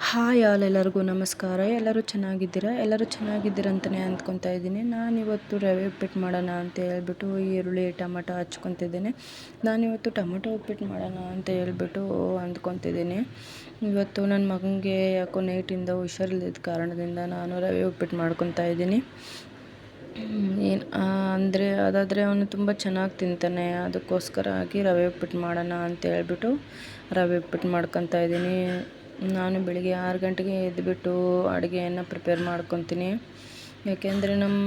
Hi all, ಎಲ್ಲರಿಗೂ ನಮಸ್ಕಾರ. ಎಲ್ಲರೂ ಚೆನ್ನಾಗಿದ್ದೀರಾ ಅಂತಲೇ ಅಂದ್ಕೊತಾ ಇದ್ದೀನಿ. ನಾನಿವತ್ತು ರವೆ ಉಪ್ಪಿಟ್ಟು ಮಾಡೋಣ ಅಂತ ಹೇಳ್ಬಿಟ್ಟು ಈರುಳ್ಳಿ ಟೊಮಟೊ ಹಚ್ಕೊತಿದ್ದೀನಿ. ನಾನಿವತ್ತು ಟೊಮಟೊ ಉಪ್ಪಿಟ್ಟು ಮಾಡೋಣ ಅಂತ ಹೇಳ್ಬಿಟ್ಟು ಅಂದ್ಕೊತಿದ್ದೀನಿ. ಇವತ್ತು ನನ್ನ ಮಗನಿಗೆ ಯಾಕೋ ನೈಟಿಂದ ಹುಷಾರಿಲ್ಲದ ಕಾರಣದಿಂದ ನಾನು ರವೆ ಉಪ್ಪಿಟ್ಟು ಮಾಡ್ಕೊತಾ ಇದ್ದೀನಿ. ಅದಾದರೆ ಅವನು ತುಂಬ ಚೆನ್ನಾಗಿ ತಿಂತಾನೆ. ಅದಕ್ಕೋಸ್ಕರ ಆಗಿ ರವೆ ಉಪ್ಪಿಟ್ಟು ಮಾಡೋಣ ಅಂತ ಹೇಳ್ಬಿಟ್ಟು ರವೆ ಉಪ್ಪಿಟ್ಟು ಮಾಡ್ಕೊತಾ ಇದ್ದೀನಿ. ನಾನು ಬೆಳಿಗ್ಗೆ 6 ಗಂಟೆಗೆ ಎದ್ದುಬಿಟ್ಟು ಅಡುಗೆಯನ್ನು ಪ್ರಿಪೇರ್ ಮಾಡ್ಕೊತೀನಿ. ಯಾಕೆಂದರೆ ನಮ್ಮ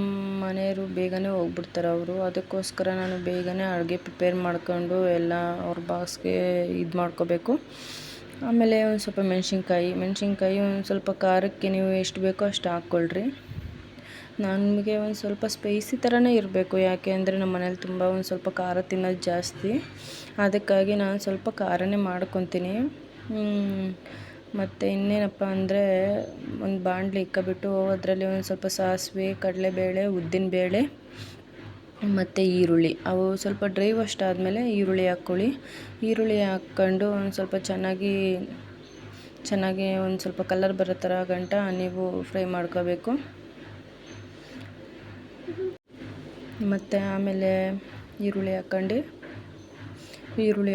ಮನೆಯವರು ಬೇಗನೆ ಹೋಗ್ಬಿಡ್ತಾರೆ ಅವರು. ಅದಕ್ಕೋಸ್ಕರ ನಾನು ಬೇಗನೆ ಅಡುಗೆ ಪ್ರಿಪೇರ್ ಮಾಡ್ಕೊಂಡು ಎಲ್ಲ ಅವ್ರ ಬಾಕ್ಸ್ಗೆ ಇದು ಮಾಡ್ಕೋಬೇಕು. ಆಮೇಲೆ ಒಂದು ಸ್ವಲ್ಪ ಮೆಣಸಿನ್ಕಾಯಿ ಒಂದು ಸ್ವಲ್ಪ ಖಾರಕ್ಕೆ ನೀವು ಎಷ್ಟು ಬೇಕೋ ಅಷ್ಟು ಹಾಕ್ಕೊಳ್ರಿ. ನನಗೆ ಒಂದು ಸ್ವಲ್ಪ ಸ್ಪೈಸಿ ಥರನೇ ಇರಬೇಕು. ಯಾಕೆ ಅಂದರೆ ನಮ್ಮ ಮನೇಲಿ ತುಂಬ ಒಂದು ಸ್ವಲ್ಪ ಖಾರ ತಿನ್ನೋದು ಜಾಸ್ತಿ. ಅದಕ್ಕಾಗಿ ನಾನು ಸ್ವಲ್ಪ ಖಾರನೇ ಮಾಡ್ಕೊತೀನಿ. ಮತ್ತು ಇನ್ನೇನಪ್ಪ ಅಂದರೆ ಒಂದು ಬಾಣಲಿ ಇಕ್ಕೊಬಿಟ್ಟು ಅದರಲ್ಲಿ ಒಂದು ಸ್ವಲ್ಪ ಸಾಸಿವೆ, ಕಡಲೆಬೇಳೆ, ಉದ್ದಿನಬೇಳೆ ಮತ್ತು ಈರುಳ್ಳಿ, ಅವು ಸ್ವಲ್ಪ ಡ್ರೈ ವಾಶ್ ಆದಮೇಲೆ ಈರುಳ್ಳಿ ಹಾಕ್ಕೊಳ್ಳಿ. ಈರುಳ್ಳಿ ಹಾಕ್ಕೊಂಡು ಒಂದು ಸ್ವಲ್ಪ ಚೆನ್ನಾಗಿ ಒಂದು ಸ್ವಲ್ಪ ಕಲರ್ ಬರೋ ಥರ ಗಂಟ ನೀವು ಫ್ರೈ ಮಾಡ್ಕೋಬೇಕು. ಮತ್ತು ಆಮೇಲೆ ಈರುಳ್ಳಿ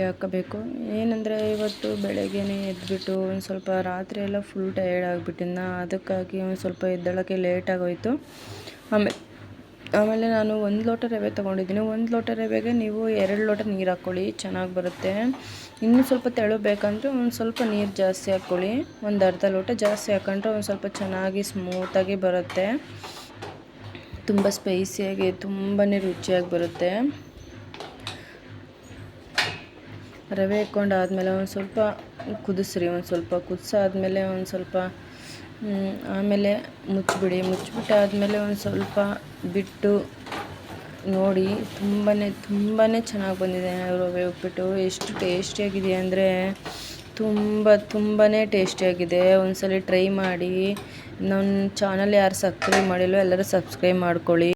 ಹಾಕಬೇಕು. ಏನಂದರೆ ಇವತ್ತು ಬೆಳಗ್ಗೆನೇ ಎದ್ದುಬಿಟ್ಟು ಒಂದು ಸ್ವಲ್ಪ ರಾತ್ರಿ ಎಲ್ಲ ಫುಲ್ ಟಯರ್ಡ್ ಆಗಿಬಿಟ್ಟಿದ್ನ. ಅದಕ್ಕಾಗಿ ಒಂದು ಸ್ವಲ್ಪ ಎದ್ದೇಳೋಕ್ಕೆ ಲೇಟಾಗೋಯಿತು. ಆಮೇಲೆ ನಾನು 1 ಲೋಟ ರವೆ ತೊಗೊಂಡಿದ್ದೀನಿ. 1 ಲೋಟ ರವೆಗೆ ನೀವು 2 ಲೋಟ ನೀರು ಹಾಕ್ಕೊಳ್ಳಿ, ಚೆನ್ನಾಗಿ ಬರುತ್ತೆ. ಇನ್ನೂ ಸ್ವಲ್ಪ ತೆಳು ಬೇಕಂದರೆ ಒಂದು ಸ್ವಲ್ಪ ನೀರು ಜಾಸ್ತಿ ಹಾಕ್ಕೊಳ್ಳಿ. ಒಂದು ಅರ್ಧ ಲೋಟ ಜಾಸ್ತಿ ಹಾಕೊಂಡ್ರೆ ಒಂದು ಸ್ವಲ್ಪ ಚೆನ್ನಾಗಿ ಸ್ಮೂತಾಗಿ ಬರುತ್ತೆ. ತುಂಬ ಸ್ಪೈಸಿಯಾಗಿ ತುಂಬಾ ರುಚಿಯಾಗಿ ಬರುತ್ತೆ. ರವೆ ಹಾಕ್ಕೊಂಡಾದ್ಮೇಲೆ ಒಂದು ಸ್ವಲ್ಪ ಕುದಿಸ್ರಿ. ಒಂದು ಸ್ವಲ್ಪ ಕುದಿಸಾದ್ಮೇಲೆ ಒಂದು ಸ್ವಲ್ಪ ಆಮೇಲೆ ಮುಚ್ಚಿಬಿಟ್ಟಾದ್ಮೇಲೆ ಒಂದು ಸ್ವಲ್ಪ ಬಿಟ್ಟು ನೋಡಿ. ತುಂಬಾ ಚೆನ್ನಾಗಿ ಬಂದಿದೆ ರವೆ ಉಪ್ಪಿಟ್ಟು. ಎಷ್ಟು ಟೇಸ್ಟಿಯಾಗಿದೆ ಅಂದರೆ ತುಂಬಾ ಟೇಸ್ಟಿಯಾಗಿದೆ. ಒಂದ್ಸಲ ಟ್ರೈ ಮಾಡಿ. ನನ್ನ ಚಾನಲ್ ಯಾರು ಸಬ್ಸ್ಕ್ರೈಬ್ ಮಾಡಿಲ್ವೋ ಎಲ್ಲರೂ ಸಬ್ಸ್ಕ್ರೈಬ್ ಮಾಡ್ಕೊಳ್ಳಿ.